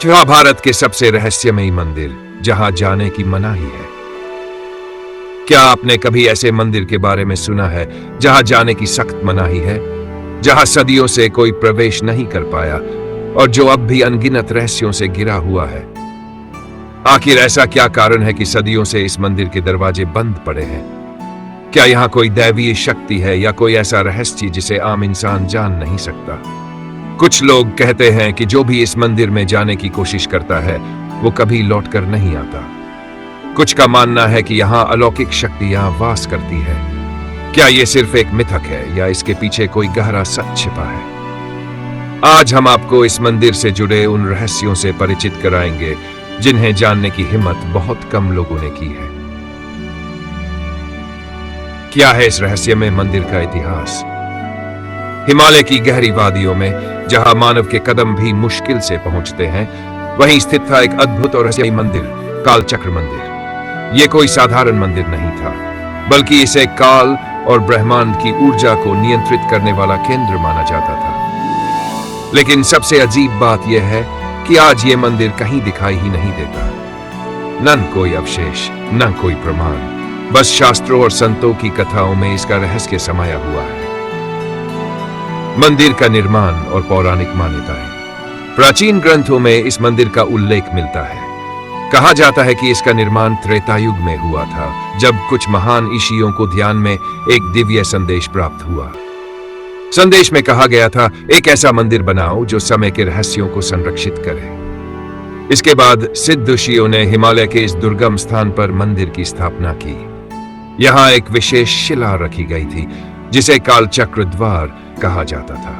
क्या भारत के सबसे रहस्यमयी मंदिर जहां जाने की मनाही है? क्या आपने कभी ऐसे मंदिर के बारे में सुना है जहां जाने की सख्त मनाही है, जहां सदियों से कोई प्रवेश नहीं कर पाया और जो अब भी अनगिनत रहस्यों से घिरा हुआ है? आखिर ऐसा क्या कारण है कि सदियों से इस मंदिर के दरवाजे बंद पड़े हैं? क्या यहाँ कोई दैवीय शक्ति है या कोई ऐसा रहस्य जिसे आम इंसान जान नहीं सकता? कुछ लोग कहते हैं कि जो भी इस मंदिर में जाने की कोशिश करता है वो कभी लौटकर नहीं आता। कुछ का मानना है कि यहाँ अलौकिक शक्ति यहाँ वास करती है। क्या ये सिर्फ एक मिथक है या इसके पीछे कोई गहरा सच छिपा है? आज हम आपको इस मंदिर से जुड़े उन रहस्यों से परिचित कराएंगे जिन्हें जानने की हिम्मत बहुत कम लोगों ने की है। क्या है इस रहस्यमय मंदिर का इतिहास? हिमालय की गहरी वादियों में जहां मानव के कदम भी मुश्किल से पहुंचते हैं, वहीं स्थित था एक अद्भुत और रहस्यमय मंदिर, कालचक्र मंदिर। यह कोई साधारण मंदिर नहीं था, बल्कि इसे काल और ब्रह्मांड की ऊर्जा को नियंत्रित करने वाला केंद्र माना जाता था। लेकिन सबसे अजीब बात यह है कि आज यह मंदिर कहीं दिखाई ही नहीं देता। न कोई अवशेष, न कोई प्रमाण, बस शास्त्रों और संतों की कथाओं में इसका रहस्य समाया हुआ है। मंदिर का निर्माण और पौराणिक मान्यताएं। प्राचीन ग्रंथों में इस मंदिर का उल्लेख मिलता है। कहा जाता है कि इसका निर्माण त्रेता युग में हुआ था, जब कुछ महान ऋषियों को ध्यान में एक दिव्य संदेश प्राप्त हुआ। संदेश में कहा गया था, एक ऐसा मंदिर बनाओ जो समय के रहस्यों को संरक्षित करे। इसके बाद सिद्ध ऋषियों ने हिमालय के इस दुर्गम स्थान पर मंदिर की स्थापना की। यहाँ एक विशेष शिला रखी गई थी जिसे कालचक्र द्वार कहा जाता था।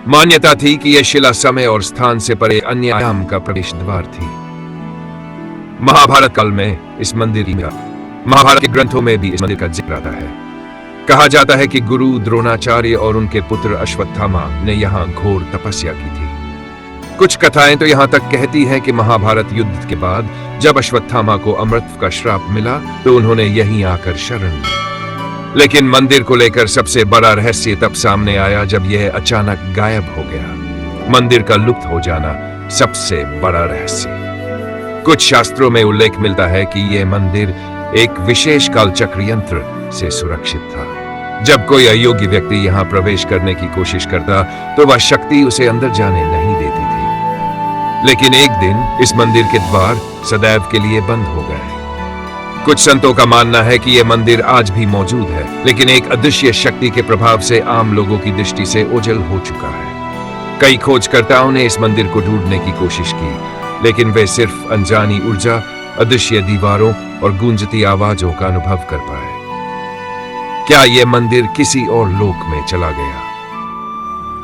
मान्यता थी कि यह शिला समय और स्थान से परे अन्य आयाम का प्रवेश द्वार थी। महाभारत काल में इस मंदिर की महाभारत के ग्रंथों में भी इस मंदिर का जिक्र आता है। कहा जाता है कि गुरु द्रोणाचार्य और उनके पुत्र अश्वत्थामा ने यहाँ घोर तपस्या की थी। कुछ कथाएं तो यहाँ तक कहती हैं कि महाभारत युद्ध के बाद जब अश्वत्थामा को अमृत का श्राप मिला तो उन्होंने यहीं आकर शरण ली। लेकिन मंदिर को लेकर सबसे बड़ा रहस्य तब सामने आया जब यह अचानक गायब हो गया। मंदिर का लुप्त हो जाना सबसे बड़ा रहस्य। कुछ शास्त्रों में उल्लेख मिलता है कि यह मंदिर एक विशेष कालचक्र यंत्र से सुरक्षित था। जब कोई अयोग्य व्यक्ति यहाँ प्रवेश करने की कोशिश करता तो वह शक्ति उसे अंदर जाने नहीं देती थी। लेकिन एक दिन इस मंदिर के द्वार सदैव के लिए बंद हो गए। कुछ संतों का मानना है कि यह मंदिर आज भी मौजूद है, लेकिन एक अदृश्य शक्ति के प्रभाव से आम लोगों की दृष्टि से ओझल हो चुका है। कई खोजकर्ताओं ने इस मंदिर को ढूंढने की कोशिश की, लेकिन वे सिर्फ अनजानी ऊर्जा, अदृश्य दीवारों और गूंजती आवाजों का अनुभव कर पाए। क्या यह मंदिर किसी और लोक में चला गया?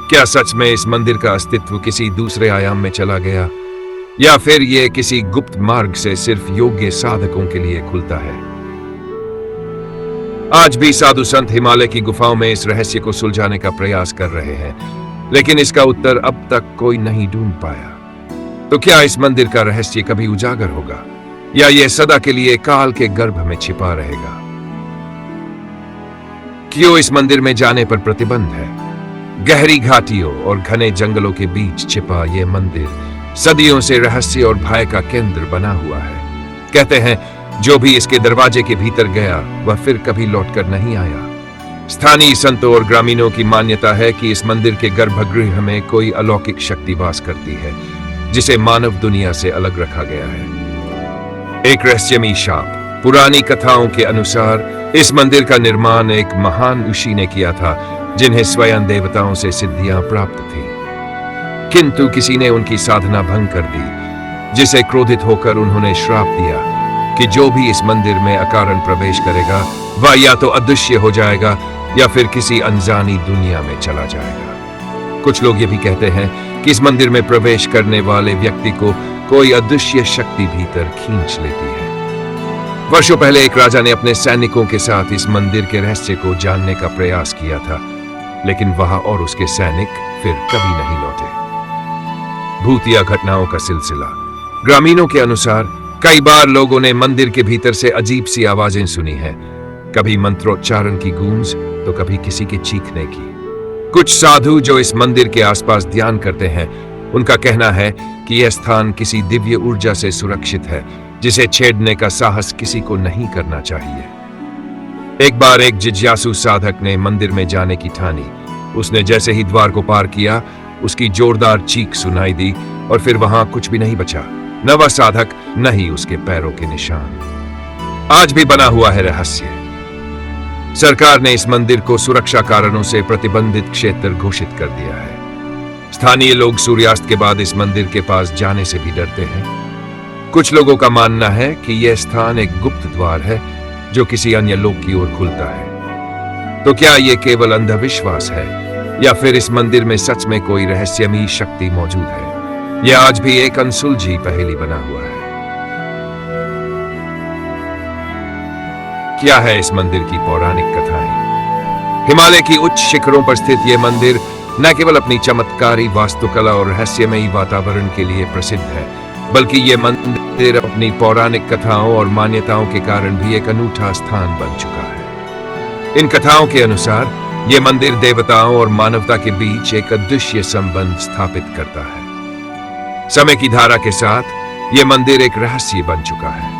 क्या सच में इस मंदिर का अस्तित्व किसी दूसरे आयाम में चला गया, या फिर यह किसी गुप्त मार्ग से सिर्फ योग्य साधकों के लिए खुलता है? आज भी साधु संत हिमालय की गुफाओं में इस रहस्य को सुलझाने का प्रयास कर रहे हैं, लेकिन इसका उत्तर अब तक कोई नहीं ढूंढ पाया। तो क्या इस मंदिर का रहस्य कभी उजागर होगा, या यह सदा के लिए काल के गर्भ में छिपा रहेगा? क्यों इस मंदिर में जाने पर प्रतिबंध है? गहरी घाटियों और घने जंगलों के बीच छिपा यह मंदिर सदियों से रहस्य और भय का केंद्र बना हुआ है। कहते हैं जो भी इसके दरवाजे के भीतर गया वह फिर कभी लौटकर नहीं आया। स्थानीय संतों और ग्रामीणों की मान्यता है कि इस मंदिर के गर्भगृह में कोई अलौकिक शक्ति वास करती है, जिसे मानव दुनिया से अलग रखा गया है। एक रहस्यमयी शाप। पुरानी कथाओं के अनुसार इस मंदिर का निर्माण एक महान ऋषि ने किया था, जिन्हें स्वयं देवताओं से सिद्धियां प्राप्त थी। किंतु किसी ने उनकी साधना भंग कर दी, जिसे क्रोधित होकर उन्होंने श्राप दिया कि जो भी इस मंदिर में अकारण प्रवेश करेगा वह या तो अदृश्य हो जाएगा या फिर किसी अनजानी दुनिया में चला जाएगा। कुछ लोग ये भी कहते हैं कि इस मंदिर में प्रवेश करने वाले व्यक्ति को कोई अदृश्य शक्ति भीतर खींच लेती है। वर्षों पहले एक राजा ने अपने सैनिकों के साथ इस मंदिर के रहस्य को जानने का प्रयास किया था, लेकिन वह और उसके सैनिक फिर कभी नहीं लौटे। भूतिया घटनाओं का सिलसिला। ग्रामीणों के अनुसार कई बार लोगों ने मंदिर के भीतर से अजीब सी आवाजें सुनी हैं, कभी मंत्रोच्चारण की गूंज तो कभी किसी के चीखने की। कुछ साधु जो इस मंदिर के आसपास ध्यान करते हैं उनका कहना है कि यह स्थान किसी दिव्य ऊर्जा से सुरक्षित है जिसे छेड़ने का साहस किसी को नहीं करना चाहिए। एक बार एक जिज्ञासु साधक ने मंदिर में जाने की ठानी। उसने जैसे ही द्वार को पार किया, उसकी जोरदार चीख सुनाई दी और फिर वहां कुछ भी नहीं बचा, न वह साधक न ही उसके पैरों के निशान। आज भी बना हुआ है रहस्य। सरकार ने इस मंदिर को सुरक्षा कारणों से प्रतिबंधित क्षेत्र घोषित कर दिया है। स्थानीय लोग सूर्यास्त के बाद इस मंदिर के पास जाने से भी डरते हैं। कुछ लोगों का मानना है कि यह स्थान एक गुप्त द्वार है जो किसी अन्य लोक की ओर खुलता है। तो क्या यह केवल अंधविश्वास है या फिर इस मंदिर में सच में कोई रहस्यमयी शक्ति मौजूद है? यह आज भी एक अनसुलझी पहेली बना हुआ है। क्या है इस मंदिर की पौराणिक कथाएं? हिमालय की उच्च शिखरों पर स्थित यह मंदिर न केवल अपनी चमत्कारी वास्तुकला और रहस्यमयी वातावरण के लिए प्रसिद्ध है, बल्कि यह मंदिर अपनी पौराणिक कथाओं और मान्यताओं के कारण भी एक अनूठा स्थान बन चुका है। इन कथाओं के अनुसार यह मंदिर देवताओं और मानवता के बीच एक अदृश्य संबंध स्थापित करता है। समय की धारा के साथ यह मंदिर एक रहस्य बन चुका है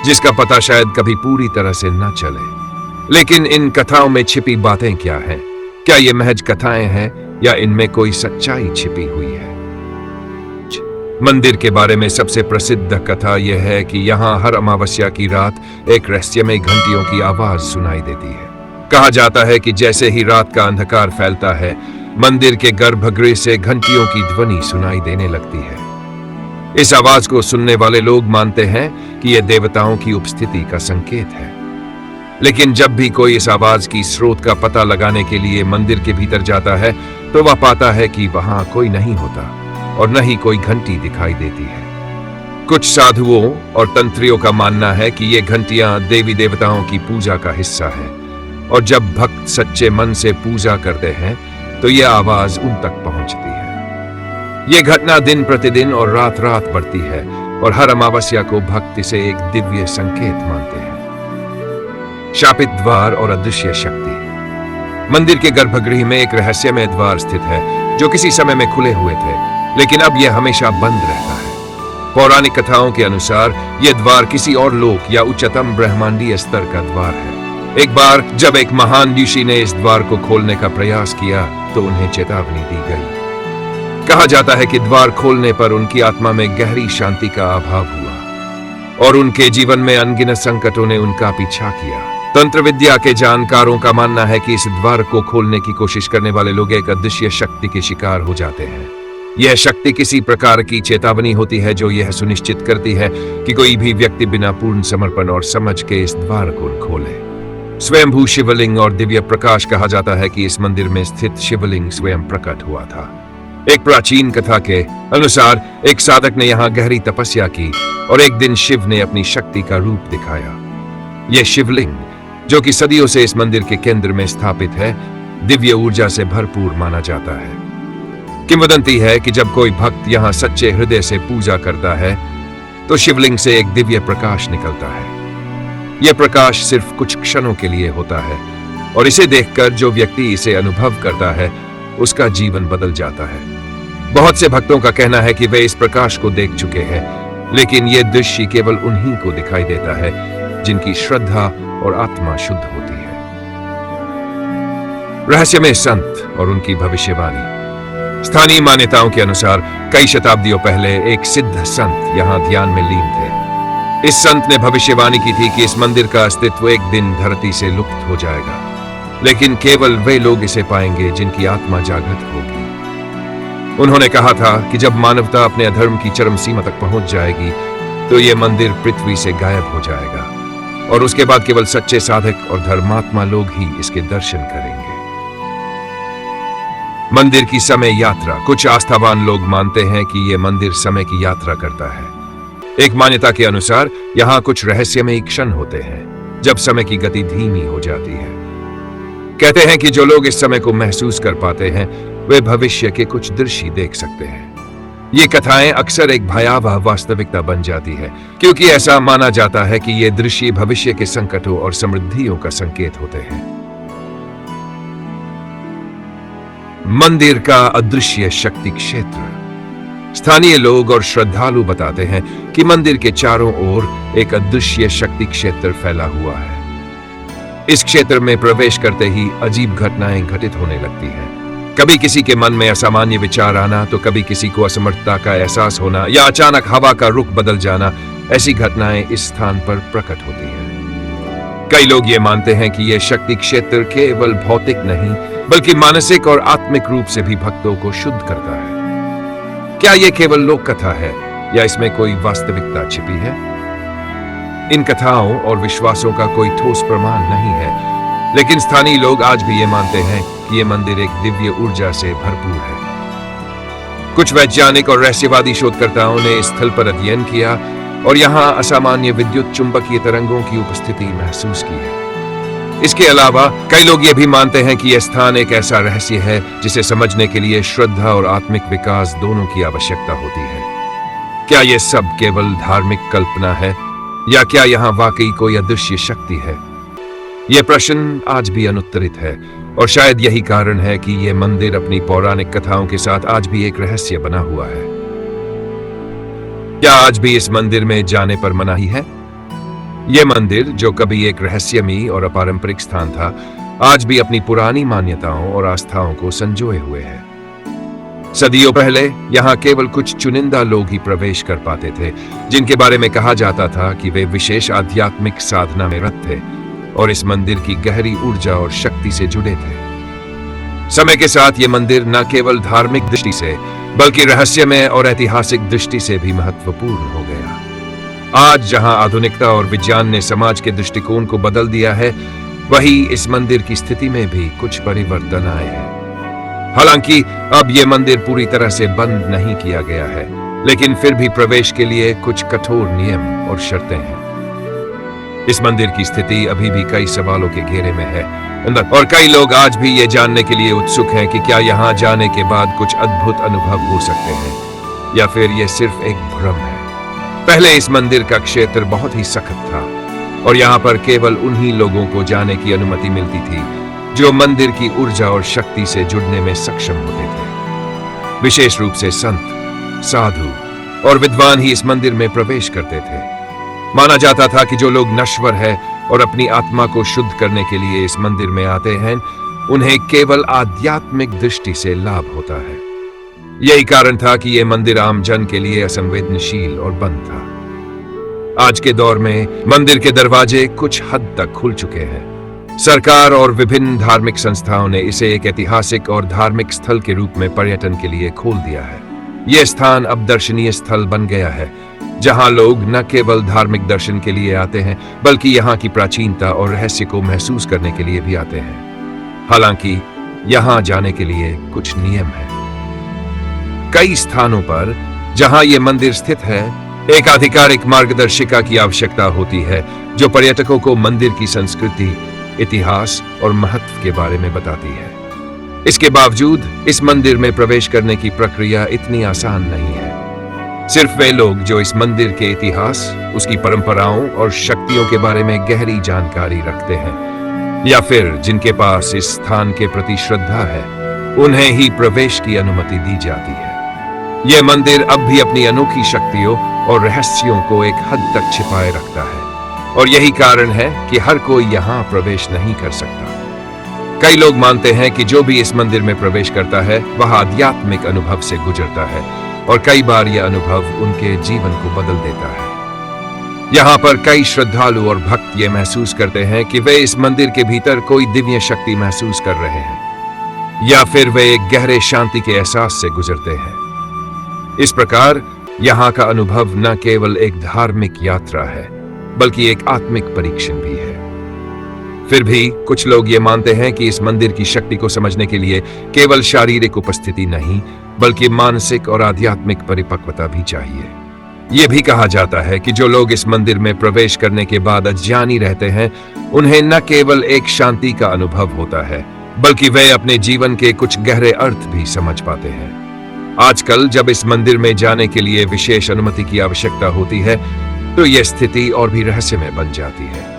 जिसका पता शायद कभी पूरी तरह से न चले। लेकिन इन कथाओं में छिपी बातें क्या हैं? क्या ये महज कथाएं हैं या इनमें कोई सच्चाई छिपी हुई है? मंदिर के बारे में सबसे प्रसिद्ध कथा यह है कि यहाँ हर अमावस्या की रात एक रहस्यमय घंटियों की आवाज सुनाई देती है। कहा जाता है कि जैसे ही रात का अंधकार फैलता है, मंदिर के गर्भगृह से घंटियों की ध्वनि सुनाई देने लगती है। इस आवाज को सुनने वाले लोग मानते हैं कि यह देवताओं की उपस्थिति का संकेत है। लेकिन जब भी कोई इस आवाज की स्रोत का पता लगाने के लिए मंदिर के भीतर जाता है, तो वह पाता है कि वहां कोई नहीं होता और न ही कोई घंटी दिखाई देती है। कुछ साधुओं और तंत्रियों का मानना है कि ये घंटियां देवी देवताओं की पूजा का हिस्सा है और जब भक्त सच्चे मन से पूजा करते हैं तो यह आवाज उन तक पहुंचती है। यह घटना दिन प्रतिदिन और रात रात बढ़ती है और हर अमावस्या को भक्त इसे एक दिव्य संकेत मानते हैं। शापित द्वार और अदृश्य शक्ति। मंदिर के गर्भगृह में एक रहस्यमय द्वार स्थित है जो किसी समय में खुले हुए थे, लेकिन अब यह हमेशा बंद रहता है। पौराणिक कथाओं के अनुसार यह द्वार किसी और लोक या उच्चतम ब्रह्मांडीय स्तर का द्वार है। एक बार जब एक महान ऋषि ने इस द्वार को खोलने का प्रयास किया तो उन्हें चेतावनी दी गई। कहा जाता है कि द्वार खोलने पर उनकी आत्मा में गहरी शांति का अभाव हुआ और उनके जीवन में अनगिनत संकटों ने उनका पीछा किया। तंत्र विद्या के जानकारों का मानना है कि इस द्वार को खोलने की कोशिश करने वाले लोग एक अदृश्य शक्ति के शिकार हो जाते हैं। यह शक्ति किसी प्रकार की चेतावनी होती है जो यह सुनिश्चित करती है कि कोई भी व्यक्ति बिना पूर्ण समर्पण और समझ के इस द्वार को खोले। स्वयंभू शिवलिंग और दिव्य प्रकाश। कहा जाता है कि इस मंदिर में स्थित शिवलिंग स्वयं प्रकट हुआ था। एक प्राचीन कथा के अनुसार एक साधक ने यहाँ गहरी तपस्या की और एक दिन शिव ने अपनी शक्ति का रूप दिखाया। यह शिवलिंग, जो कि सदियों से इस मंदिर के केंद्र में स्थापित है, दिव्य ऊर्जा से भरपूर माना जाता है। किंवदंती है कि जब कोई भक्त यहाँ सच्चे हृदय से पूजा करता है तो शिवलिंग से एक दिव्य प्रकाश निकलता है। यह प्रकाश सिर्फ कुछ क्षणों के लिए होता है और इसे देखकर जो व्यक्ति इसे अनुभव करता है उसका जीवन बदल जाता है। बहुत से भक्तों का कहना है कि वे इस प्रकाश को देख चुके हैं, लेकिन यह दृश्य केवल उन्हीं को दिखाई देता है जिनकी श्रद्धा और आत्मा शुद्ध होती है। रहस्यमय संत और उनकी भविष्यवाणी। स्थानीय मान्यताओं के अनुसार कई शताब्दियों पहले एक सिद्ध संत यहाँ ध्यान में लीन थे। इस संत ने भविष्यवाणी की थी कि इस मंदिर का अस्तित्व एक दिन धरती से लुप्त हो जाएगा, लेकिन केवल वे लोग इसे पाएंगे जिनकी आत्मा जागृत होगी। उन्होंने कहा था कि जब मानवता अपने अधर्म की चरम सीमा तक पहुंच जाएगी तो यह मंदिर पृथ्वी से गायब हो जाएगा और उसके बाद केवल सच्चे साधक और धर्मात्मा लोग ही इसके दर्शन करेंगे। मंदिर की समय यात्रा। कुछ आस्थावान लोग मानते हैं कि यह मंदिर समय की यात्रा करता है। एक मान्यता के अनुसार यहाँ कुछ रहस्यमय क्षण होते हैं जब समय की गति धीमी हो जाती है। कहते हैं कि जो लोग इस समय को महसूस कर पाते हैं वे भविष्य के कुछ दृश्य देख सकते हैं। ये कथाएं अक्सर एक भयावह वास्तविकता बन जाती है क्योंकि ऐसा माना जाता है कि ये दृश्य भविष्य के संकटों और समृद्धियों का संकेत होते हैं। मंदिर का अदृश्य शक्ति क्षेत्र। स्थानीय लोग और श्रद्धालु बताते हैं कि मंदिर के चारों ओर एक अदृश्य शक्ति क्षेत्र फैला हुआ है। इस क्षेत्र में प्रवेश करते ही अजीब घटनाएं घटित होने लगती हैं। कभी किसी के मन में असामान्य विचार आना, तो कभी किसी को असमर्थता का एहसास होना या अचानक हवा का रुख बदल जाना, ऐसी घटनाएं इस स्थान पर प्रकट होती हैं। कई लोग ये मानते हैं कि यह शक्ति क्षेत्र केवल भौतिक नहीं बल्कि मानसिक और आत्मिक रूप से भी भक्तों को शुद्ध करता है। क्या यह केवल लोक कथा है या इसमें कोई वास्तविकता छिपी है? इन कथाओं और विश्वासों का कोई ठोस प्रमाण नहीं है, लेकिन स्थानीय लोग आज भी ये मानते हैं कि यह मंदिर एक दिव्य ऊर्जा से भरपूर है। कुछ वैज्ञानिक और रहस्यवादी शोधकर्ताओं ने इस स्थल पर अध्ययन किया और यहाँ असामान्य विद्युत चुंबकीय तरंगों की उपस्थिति महसूस की है। इसके अलावा कई लोग ये भी मानते हैं कि यह स्थान एक ऐसा रहस्य है जिसे समझने के लिए श्रद्धा और आत्मिक विकास दोनों की आवश्यकता होती है। क्या यह सब केवल धार्मिक कल्पना है या क्या यहाँ वाकई कोई अदृश्य शक्ति है? यह प्रश्न आज भी अनुत्तरित है और शायद यही कारण है कि यह मंदिर अपनी पौराणिक कथाओं के साथ आज भी एक रहस्य बना हुआ है। क्या आज भी इस मंदिर में जाने पर मनाही है? यह मंदिर, जो कभी एक रहस्यमयी और अपारंपरिक स्थान था, आज भी अपनी पुरानी मान्यताओं और आस्थाओं को संजोए हुए है। सदियों पहले यहाँ केवल कुछ चुनिंदा लोग ही प्रवेश कर पाते थे, जिनके बारे में कहा जाता था कि वे विशेष आध्यात्मिक साधना में रत थे और इस मंदिर की गहरी ऊर्जा और शक्ति से जुड़े थे। समय के साथ ये मंदिर न केवल धार्मिक दृष्टि से बल्कि रहस्यमय और ऐतिहासिक दृष्टि से भी महत्वपूर्ण हो गया। आज जहां आधुनिकता और विज्ञान ने समाज के दृष्टिकोण को बदल दिया है, वही इस मंदिर की स्थिति में भी कुछ परिवर्तन आए हैं। हालांकि अब यह मंदिर पूरी तरह से बंद नहीं किया गया है, लेकिन फिर भी प्रवेश के लिए कुछ कठोर नियम और शर्तें हैं। इस मंदिर की स्थिति अभी भी कई सवालों के घेरे में है और कई लोग आज भी ये जानने के लिए उत्सुक हैं कि क्या यहाँ जाने के बाद कुछ अद्भुत अनुभव हो सकते हैं या फिर यह सिर्फ एक भ्रम है। पहले इस मंदिर का क्षेत्र बहुत ही सख्त था और यहाँ पर केवल उन्हीं लोगों को जाने की अनुमति मिलती थी जो मंदिर की ऊर्जा और शक्ति से जुड़ने में सक्षम होते थे। विशेष रूप से संत, साधु और विद्वान ही इस मंदिर में प्रवेश करते थे। माना जाता था कि जो लोग नश्वर है और अपनी आत्मा को शुद्ध करने के लिए इस मंदिर में आते हैं, उन्हें केवल आध्यात्मिक दृष्टि से लाभ होता है। यही कारण था कि यह मंदिर आम जन के लिए असंवेदनशील और बंद था। आज के दौर में मंदिर के दरवाजे कुछ हद तक खुल चुके हैं। सरकार और विभिन्न धार्मिक संस्थाओं ने इसे एक ऐतिहासिक और धार्मिक स्थल के रूप में पर्यटन के लिए खोल दिया है। यह स्थान अब दर्शनीय स्थल बन गया है, जहां लोग न केवल धार्मिक दर्शन के लिए आते हैं बल्कि यहाँ की प्राचीनता और रहस्य को महसूस करने के लिए भी आते हैं। हालांकि यहाँ जाने के लिए कुछ नियम हैं। कई स्थानों पर जहां यह मंदिर स्थित है, एक आधिकारिक मार्गदर्शिका की आवश्यकता होती है जो पर्यटकों को मंदिर की संस्कृति, इतिहास और महत्व के बारे में बताती है। इसके बावजूद इस मंदिर में प्रवेश करने की प्रक्रिया इतनी आसान नहीं है। सिर्फ वे लोग जो इस मंदिर के इतिहास, उसकी परंपराओं और शक्तियों के बारे में गहरी जानकारी रखते हैं या फिर जिनके पास इस स्थान के प्रति श्रद्धा है, उन्हें ही प्रवेश की अनुमति दी जाती है। यह मंदिर अब भी अपनी अनोखी शक्तियों और रहस्यों को एक हद तक छिपाए रखता है और यही कारण है कि हर कोई यहाँ प्रवेश नहीं कर सकता। कई लोग मानते हैं कि जो भी इस मंदिर में प्रवेश करता है वह आध्यात्मिक अनुभव से गुजरता है और कई बार यह अनुभव उनके जीवन को बदल देता है। यहाँ पर कई श्रद्धालु और भक्त ये महसूस करते हैं कि वे इस मंदिर के भीतर कोई दिव्य शक्ति महसूस कर रहे हैं या फिर वे एक गहरे शांति के एहसास से गुजरते हैं। इस प्रकार यहाँ का अनुभव न केवल एक धार्मिक यात्रा है बल्कि एक आत्मिक परीक्षण भी है। फिर भी कुछ लोग ये मानते हैं कि इस मंदिर की शक्ति को समझने के लिए केवल शारीरिक उपस्थिति नहीं बल्कि मानसिक और आध्यात्मिक परिपक्वता भी चाहिए। यह भी कहा जाता है कि जो लोग इस मंदिर में प्रवेश करने के बाद अज्ञानी रहते हैं, उन्हें न केवल एक शांति का अनुभव होता है बल्कि वे अपने जीवन के कुछ गहरे अर्थ भी समझ पाते हैं। आजकल जब इस मंदिर में जाने के लिए विशेष अनुमति की आवश्यकता होती है, तो यह स्थिति और भी रहस्यमय बन जाती है।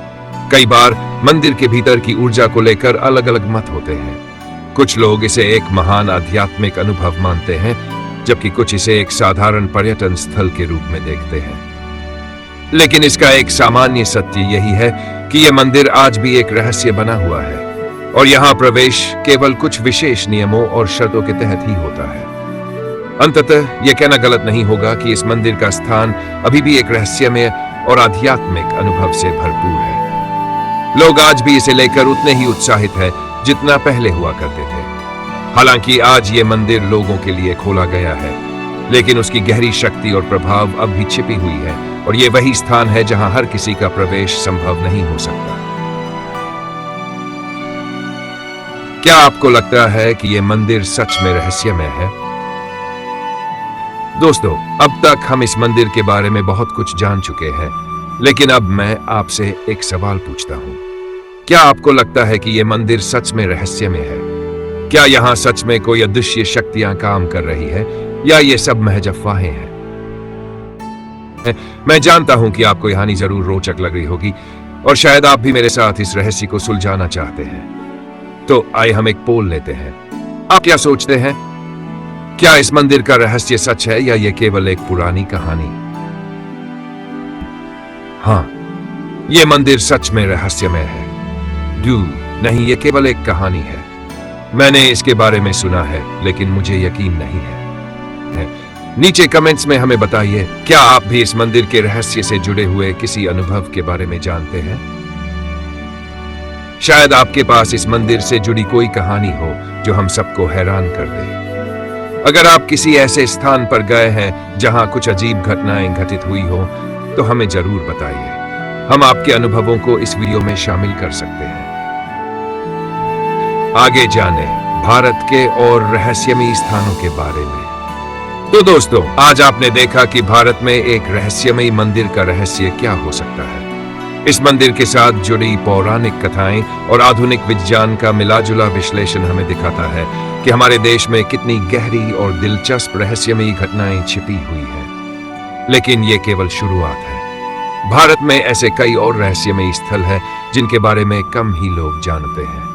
कई बार मंदिर के भीतर की ऊर्जा को लेकर अलग अलग मत होते हैं। कुछ लोग इसे एक महान आध्यात्मिक अनुभव मानते हैं, जबकि कुछ इसे एक साधारण पर्यटन स्थल के रूप में देखते हैं। लेकिन इसका एक सामान्य सत्य यही है कि यह मंदिर आज भी एक रहस्य बना हुआ है और यहाँ प्रवेश केवल कुछ विशेष नियमों और शर्तों के तहत ही होता है। अंततः यह कहना गलत नहीं होगा कि इस मंदिर का स्थान अभी भी एक रहस्यमय और आध्यात्मिक अनुभव से भरपूर है। लोग आज भी इसे लेकर उतने ही उत्साहित हैं जितना पहले हुआ करते थे। हालांकि आज ये मंदिर लोगों के लिए खोला गया है, लेकिन उसकी गहरी शक्ति और प्रभाव अब भी छिपी हुई है और ये वही स्थान है जहां हर किसी का प्रवेश संभव नहीं हो सकता। क्या आपको लगता है कि यह मंदिर सच में रहस्यमय है? दोस्तों, अब तक हम इस मंदिर के बारे में बहुत कुछ जान चुके हैं, लेकिन अब मैं आपसे एक सवाल पूछता हूं। क्या आपको लगता है कि यह मंदिर सच में रहस्यमय है? क्या यहां सच में कोई अदृश्य शक्तियां काम कर रही है या ये सब महज अफवाहें हैं? मैं जानता हूं कि आपको कहानी जरूर रोचक लग रही होगी और शायद आप भी मेरे साथ इस रहस्य को सुलझाना चाहते हैं। तो आइए हम एक पोल लेते हैं। आप क्या सोचते हैं? क्या इस मंदिर का रहस्य सच है या यह केवल एक पुरानी कहानी? हाँ, यह मंदिर सच में रहस्यमय है। नहीं, यह केवल एक कहानी है। मैंने इसके बारे में सुना है, लेकिन मुझे यकीन नहीं है। नीचे कमेंट्स में हमें बताइए, क्या आप भी इस मंदिर के रहस्य से जुड़े हुए किसी अनुभव के बारे में जानते हैं? शायद आपके पास इस मंदिर से जुड़ी कोई कहानी हो जो हम सबको हैरान कर दे। अगर आप किसी ऐसे स्थान पर गए हैं जहां कुछ अजीब घटनाएं घटित हुई हो, तो हमें जरूर बताइए। हम आपके अनुभवों को इस वीडियो में शामिल कर सकते हैं। आगे जाने भारत के और रहस्यमयी स्थानों के बारे में। तो दोस्तों, आज आपने देखा कि भारत में एक रहस्यमयी मंदिर का रहस्य क्या हो सकता है। इस मंदिर के साथ जुड़ी पौराणिक कथाएं और आधुनिक विज्ञान का मिलाजुला विश्लेषण हमें दिखाता है कि हमारे देश में कितनी गहरी और दिलचस्प रहस्यमयी घटनाएं छिपी हुई हैं। लेकिन ये केवल शुरुआत है। भारत में ऐसे कई और रहस्यमयी स्थल हैं जिनके बारे में कम ही लोग जानते हैं।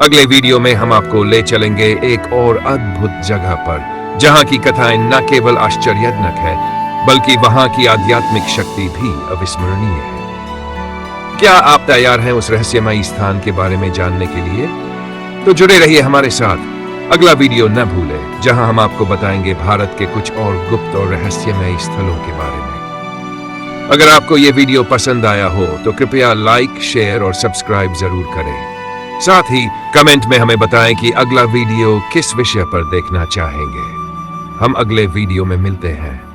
अगले वीडियो में हम आपको ले चलेंगे एक और अद्भुत जगह पर, जहां की कथाएं न केवल आश्चर्यजनक है, बल्कि वहां की आध्यात्मिक शक्ति भी अविस्मरणीय है। क्या आप तैयार हैं उस रहस्यमयी स्थान के बारे में जानने के लिए? तो जुड़े रहिए हमारे साथ। अगला वीडियो न भूलें, जहां हम आपको बताएंगे भारत के कुछ और गुप्त और रहस्यमयी स्थलों के बारे में। अगर आपको ये वीडियो पसंद आया हो तो कृपया लाइक, शेयर और सब्सक्राइब जरूर करें। साथ ही कमेंट में हमें बताएं कि अगला वीडियो किस विषय पर देखना चाहेंगे। हम अगले वीडियो में मिलते हैं।